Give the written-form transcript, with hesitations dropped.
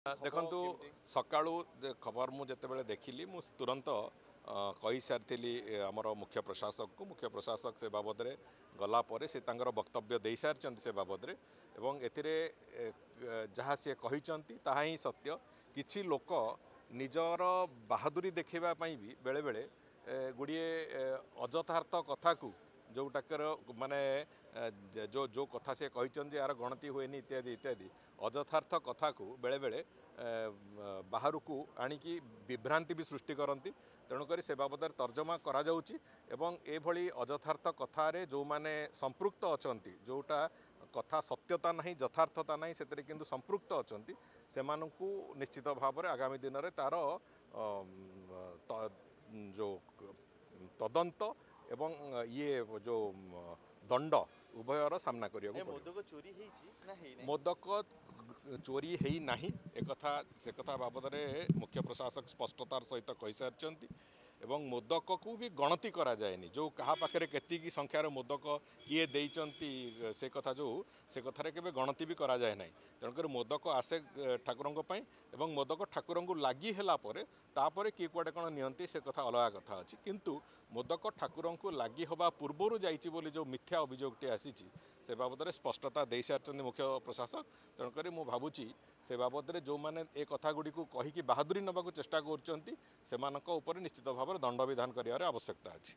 ଦେଖନ୍ତୁ ସକାଳୁ ଖବର ମୁଁ ଯେତେବେଳେ ଦେଖିଲି ମୁଁ ତୁରନ୍ତ କହିସାରିଥିଲି ଆମର ମୁଖ୍ୟ ପ୍ରଶାସକ ସେ ବାବଦରେ ଗଲା ପରେ ସେ ତାଙ୍କର ବକ୍ତବ୍ୟ ଦେଇସାରିଛନ୍ତି ସେ ବାବଦରେ ଏବଂ ଏଥିରେ ଯାହା ସିଏ କହିଛନ୍ତି ତାହା ହିଁ ସତ୍ୟ। କିଛି ଲୋକ ନିଜର ବାହାଦୁରୀ ଦେଖାଇବା ପାଇଁ ବି ବେଳେବେଳେ ଗୁଡ଼ିଏ ଅଯଥାର୍ଥ କଥାକୁ जोटाकर माने जो कथा से कहते यार गणति हुए इत्यादि इत्यादि अजथार्थ कथा को बेले बेले बाहर को आणिकी विभ्रांति भी सृष्टि करती तेणुक से बाबद तर्जमा करा जाउची एवं एभली अजथार्थ कथार जो माने संपृक्त अछंती जोटा कथा सत्यता नहीं यथार्थता नहीं से किंतु संपृक्त अछंती से निश्चित भाव में आगामी दिन में तार जो तदंत एवं ये जो दंड उभयर सामना करिया मोदक चोरी है नहीं एक से कथा बाबद मुख्य प्रशासक स्पष्टतार सहित कही सारी एवं मोदक को भी गणति करा जाएनी जो कहा पाखे केतिकी संख्यार मोदक किए देइचंती से कथा जो से कथार के गणति भी करा जाए नहीं तेणुकर मोदक आसे ठाकुरों एवं मोदक ठाकुर को लगी है तापर किए कुआडे कौन नियंती से कथा अलग कथा अच्छी किंतु मोदक ठाकुरों को लगी हवा पूर्वर जाइए जो मिथ्या अभियोगटी आसी से बाबद स्पष्टता दे सारी मुख्य प्रशासक तेणुक मुझे भावुची से बाबद जो मैंने ए कथा गुड़ी को कहीकि बाहादुरी नवा चेष्टा कर निश्चित भाव दंड विधान कर आवश्यकता अच्छी।